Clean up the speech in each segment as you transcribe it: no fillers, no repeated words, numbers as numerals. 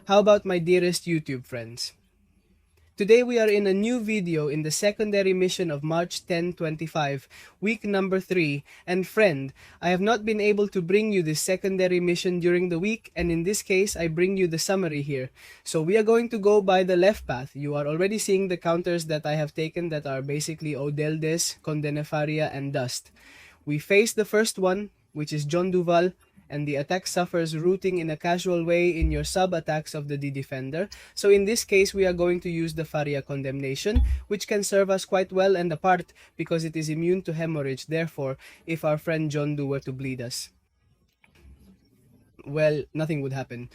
How about my dearest YouTube friends? Today we are in a new video in the secondary mission of March 10, 25, week number 3. And friend, I have not been able to bring you this secondary mission during the week, and in this case I bring you the summary here. So we are going to go by the left path. You are already seeing the counters that I have taken that are basically Odeldes, Condenefaria, and Dust. We face the first one, which is John Duval, and the attack suffers rooting in a casual way in your sub-attacks of the D-Defender. So in this case, we are going to use the Faria Condemnation, which can serve us quite well and apart because it is immune to hemorrhage. Therefore, if our friend John Do were to bleed us, well, nothing would happen.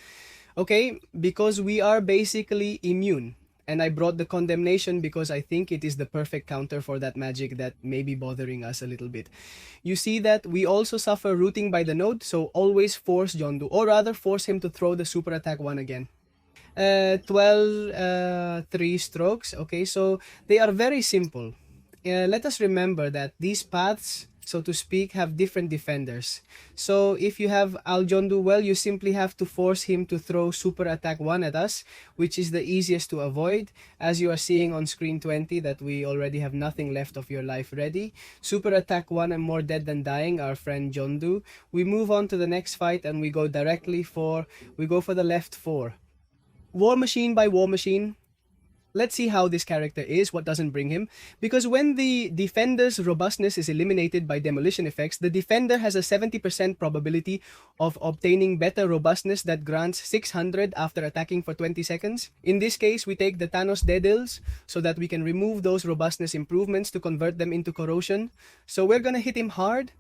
Okay, because we are basically immune. And I brought the Condemnation because I think it is the perfect counter for that magic that may be bothering us a little bit. You see that we also suffer rooting by the node, so always force Jondu, or rather force him to throw the super attack 1 again. 3 strokes, okay, so they are very simple. Let us remember that these paths, so to speak, have different defenders. So if you have Aljondu, well, you simply have to force him to throw super attack 1 at us, which is the easiest to avoid. As you are seeing on screen 20 that we already have nothing left of your life ready. Super attack 1 and more dead than dying, our friend Jondu. We move on to the next fight and we go for the left 4. War Machine by War Machine. Let's see how this character is, what doesn't bring him. Because when the defender's robustness is eliminated by demolition effects, the defender has a 70% probability of obtaining better robustness that grants 600 after attacking for 20 seconds. In this case, we take the Thanos Dedils so that we can remove those robustness improvements to convert them into corrosion. So we're gonna hit him hard.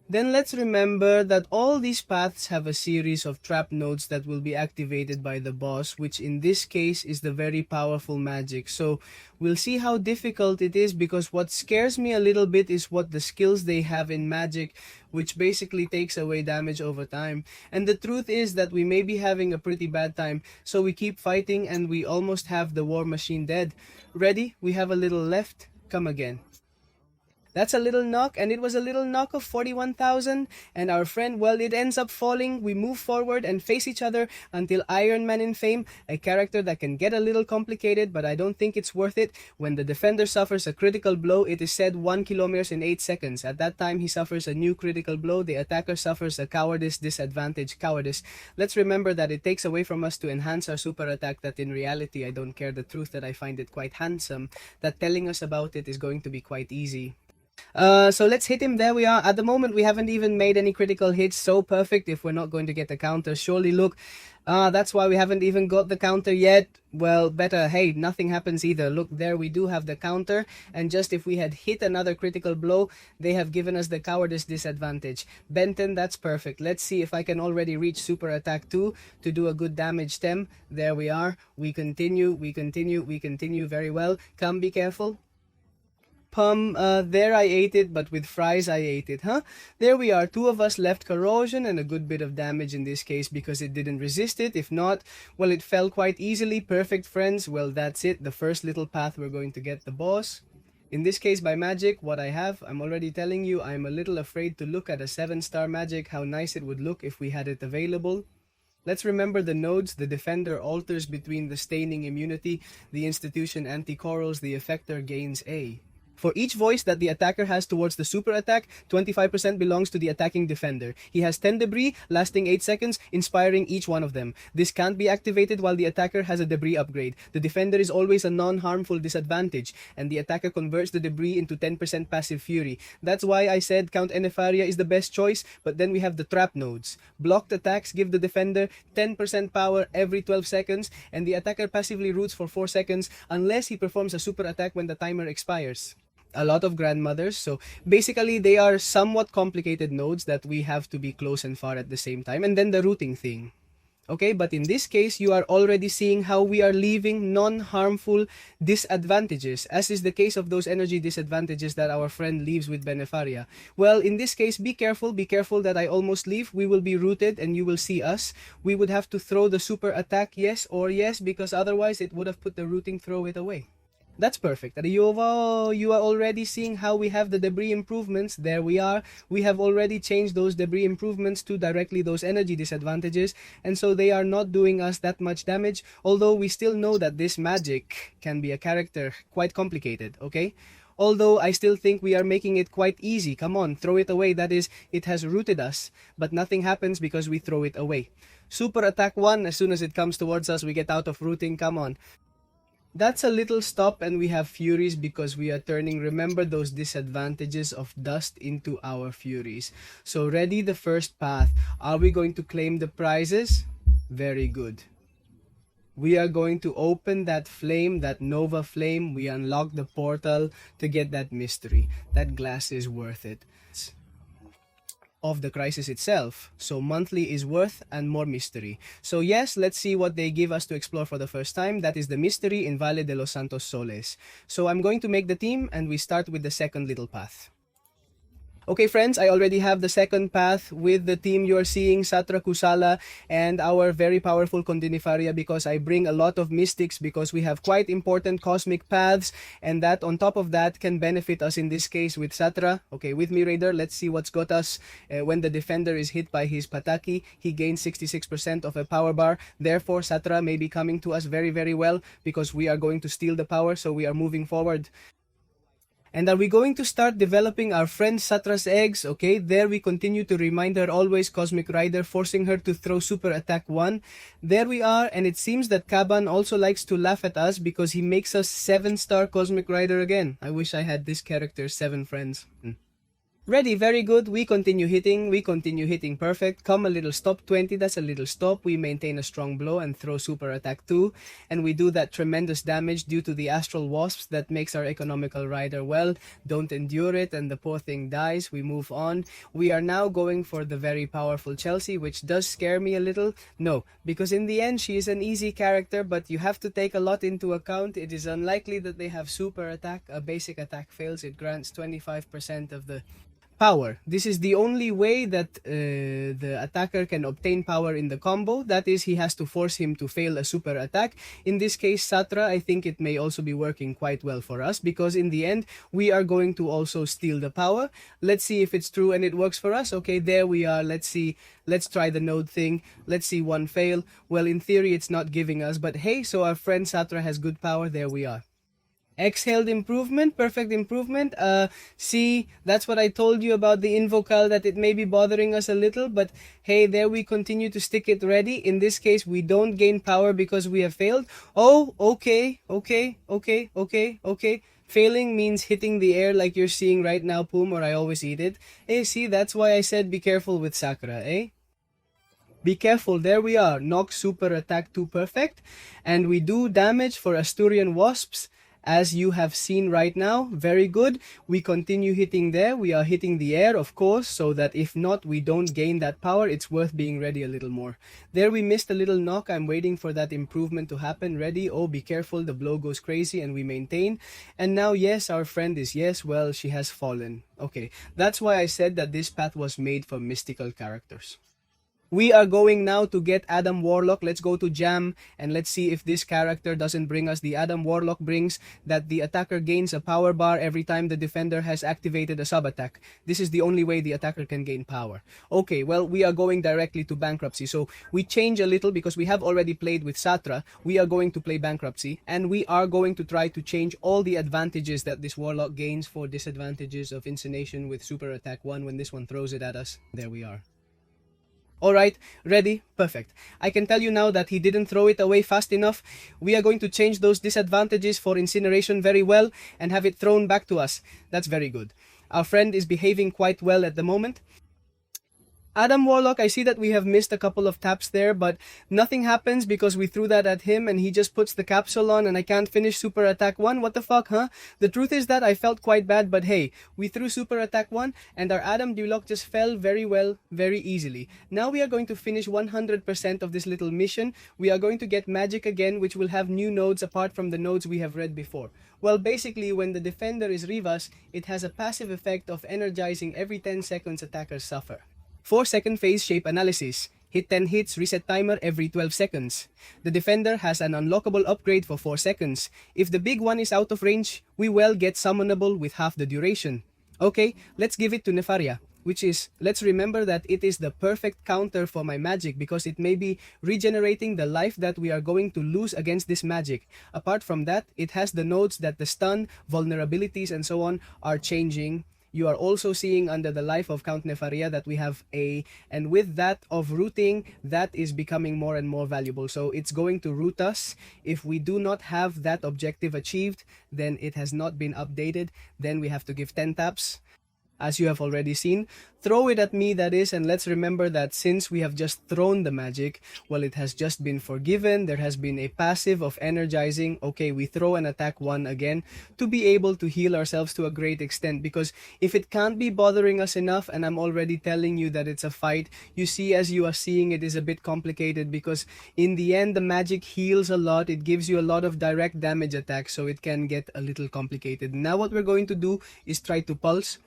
Then let's remember that all these paths have a series of trap nodes that will be activated by the boss, which in this case is the very powerful magic. So we'll see how difficult it is, because what scares me a little bit is what the skills they have in magic, which basically takes away damage over time. And the truth is that we may be having a pretty bad time, so we keep fighting and we almost have the War Machine dead. Ready? We have a little left. Come again. That's a little knock, and it was a little knock of 41,000, and our friend, well, it ends up falling. We move forward and face each other until Iron Man in Fame, a character that can get a little complicated, but I don't think it's worth it. When the defender suffers a critical blow, it is said 1 kilometers in 8 seconds. At that time, he suffers a new critical blow. The attacker suffers a cowardice disadvantage. Cowardice. Let's remember that it takes away from us to enhance our super attack, that in reality, I don't care. The truth that I find it quite handsome, that telling us about it is going to be quite easy. So let's hit him. There we are. At the moment, we haven't even made any critical hits. So perfect if we're not going to get the counter. Surely, look, that's why we haven't even got the counter yet. Well, better, hey, nothing happens either. Look, there we do have the counter. And just if we had hit another critical blow, they have given us the cowardice disadvantage. Benton, that's perfect. Let's see if I can already reach super attack 2 to do a good damage stem. There we are. We continue very well. Come, be careful. There I ate it, but with fries I ate it, huh? There we are, 2 of us left corrosion and a good bit of damage in this case because it didn't resist it. If not, well, it fell quite easily. Perfect, friends. Well, that's it. The first little path we're going to get the boss. In this case, by magic, what I have, I'm already telling you, I'm a little afraid to look at a 7-star magic, how nice it would look if we had it available. Let's remember the nodes. The defender alters between the staining immunity, the institution anti-corals, the effector gains A. For each voice that the attacker has towards the super attack, 25% belongs to the attacking defender. He has 10 debris, lasting 8 seconds, inspiring each one of them. This can't be activated while the attacker has a debris upgrade. The defender is always a non-harmful disadvantage, and the attacker converts the debris into 10% passive fury. That's why I said Count Enefaria is the best choice, but then we have the trap nodes. Blocked attacks give the defender 10% power every 12 seconds, and the attacker passively roots for 4 seconds unless he performs a super attack when the timer expires. A lot of grandmothers, so basically they are somewhat complicated nodes that we have to be close and far at the same time, and then the routing thing. Okay, but in this case, you are already seeing how we are leaving non-harmful disadvantages, as is the case of those energy disadvantages that our friend leaves with Benefaria. Well, in this case, be careful that I almost leave. We will be rooted and you will see us. We would have to throw the super attack, yes or yes, because otherwise it would have put the rooting throw it away. That's perfect. You are already seeing how we have the debris improvements. There we are. We have already changed those debris improvements to directly those energy disadvantages, and so they are not doing us that much damage, although we still know that this magic can be a character quite complicated, okay? Although I still think we are making it quite easy. Come on, throw it away. That is, it has rooted us, but nothing happens because we throw it away. Super attack 1, as soon as it comes towards us, we get out of rooting. Come on. That's a little stop, and we have furies because we are turning, remember, those disadvantages of dust into our furies. So ready, the first path. Are we going to claim the prizes? Very good. We are going to open that flame, that Nova flame. We unlock the portal to get that mystery. That glass is worth it. Of the crisis itself. So monthly is worth and more mystery. So yes, let's see what they give us to explore for the first time. That is the mystery in Valle de los Santos Soles. So I'm going to make the team, and we start with the second little path. Okay friends, I already have the second path with the team you're seeing, Satra Kusala and our very powerful Kondinifaria, because I bring a lot of mystics because we have quite important cosmic paths, and that on top of that can benefit us in this case with Satra. Okay, with me Raider, let's see what's got us. When the defender is hit by his Pataki, he gains 66% of a power bar. Therefore, Satra may be coming to us very, very well because we are going to steal the power, so we are moving forward. And are we going to start developing our friend Satra's eggs? Okay, there we continue to remind her always, Cosmic Rider, forcing her to throw Super Attack 1. There we are, and it seems that Kaban also likes to laugh at us because he makes us 7-star Cosmic Rider again. I wish I had this character's 7 friends. Ready, very good. We continue hitting perfect. Come a little stop 20, that's a little stop. We maintain a strong blow and throw super attack 2. And we do that tremendous damage due to the astral wasps that makes our economical rider, well, don't endure it and the poor thing dies. We move on. We are now going for the very powerful Chelsea, which does scare me a little. No, because in the end she is an easy character, but you have to take a lot into account. It is unlikely that they have super attack. A basic attack fails. It grants 25% of the power. This is the only way that the attacker can obtain power in the combo. That is, he has to force him to fail a super attack. In this case, Satra, I think it may also be working quite well for us because in the end, we are going to also steal the power. Let's see if it's true and it works for us. Okay, there we are. Let's see. Let's try the node thing. Let's see one fail. Well, in theory, it's not giving us, but hey, so our friend Satra has good power. There we are. Exhaled improvement, perfect improvement. See, that's what I told you about the invocal, that it may be bothering us a little, but hey, there we continue to stick it ready. In this case, we don't gain power because we have failed. Oh, okay. Failing means hitting the air like you're seeing right now, Poom, or I always eat it. Hey, see, that's why I said be careful with Sakura, eh? Be careful, there we are. Knock super attack 2 perfect. And we do damage for Asturian wasps, as you have seen right now. Very good. We continue hitting there. We are hitting the air, of course, so that if not, we don't gain that power. It's worth being ready a little more. There we missed a little knock. I'm waiting for that improvement to happen. Ready. Oh, be careful. The blow goes crazy and we maintain. And now, yes, our friend is, yes, well, she has fallen. Okay, that's why I said that this path was made for mystical characters. We are going now to get Adam Warlock. Let's go to Jam and let's see if this character doesn't bring us. The Adam Warlock brings that the attacker gains a power bar every time the defender has activated a sub-attack. This is the only way the attacker can gain power. Okay, well, we are going directly to Bankruptcy. So we change a little because we have already played with Satra. We are going to play Bankruptcy and we are going to try to change all the advantages that this Warlock gains for disadvantages of Incineration with Super Attack 1 when this one throws it at us. There we are. Alright, ready? Perfect. I can tell you now that he didn't throw it away fast enough. We are going to change those disadvantages for incineration very well and have it thrown back to us. That's very good. Our friend is behaving quite well at the moment. Adam Warlock, I see that we have missed a couple of taps there, but nothing happens because we threw that at him and he just puts the capsule on and I can't finish Super Attack 1. What the fuck, huh? The truth is that I felt quite bad, but hey, we threw Super Attack 1 and our Adam Duloc just fell very well, very easily. Now we are going to finish 100% of this little mission. We are going to get magic again, which will have new nodes apart from the nodes we have read before. Well, basically, when the defender is Rivas, it has a passive effect of energizing every 10 seconds attackers suffer. 4-second phase shape analysis. Hit 10 hits, reset timer every 12 seconds. The defender has an unlockable upgrade for 4 seconds. If the big one is out of range, we will get summonable with half the duration. Okay, let's give it to Nefaria, which is, let's remember that it is the perfect counter for my magic because it may be regenerating the life that we are going to lose against this magic. Apart from that, it has the nodes that the stun, vulnerabilities, and so on are changing. You are also seeing under the life of Count Nefaria that we have A, and with that of rooting, that is becoming more and more valuable. So it's going to root us. If we do not have that objective achieved, then it has not been updated. Then we have to give 10 taps, as you have already seen. Throw it at me, that is, and let's remember that since we have just thrown the magic, well, it has just been forgiven. There has been a passive of energizing. Okay, we throw an attack 1 again to be able to heal ourselves to a great extent, because if it can't be bothering us enough, and I'm already telling you that it's a fight, you see, as you are seeing, it is a bit complicated because in the end, the magic heals a lot. It gives you a lot of direct damage attacks, so it can get a little complicated. Now what we're going to do is try to pulse.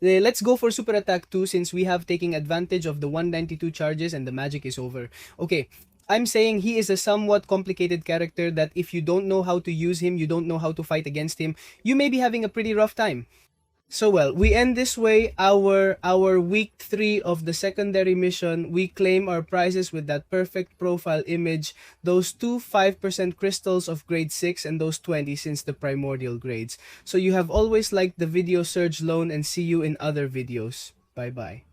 Let's go for Super Attack 2 since we have taken advantage of the 192 charges and the magic is over. Okay, I'm saying he is a somewhat complicated character that if you don't know how to use him, you don't know how to fight against him, you may be having a pretty rough time. So well, we end this way our week 3 of the secondary mission. We claim our prizes with that perfect profile image, those two 5% crystals of grade 6 and those 20 since the primordial grades. So you have always liked the video, Surge Loan, and see you in other videos. Bye bye.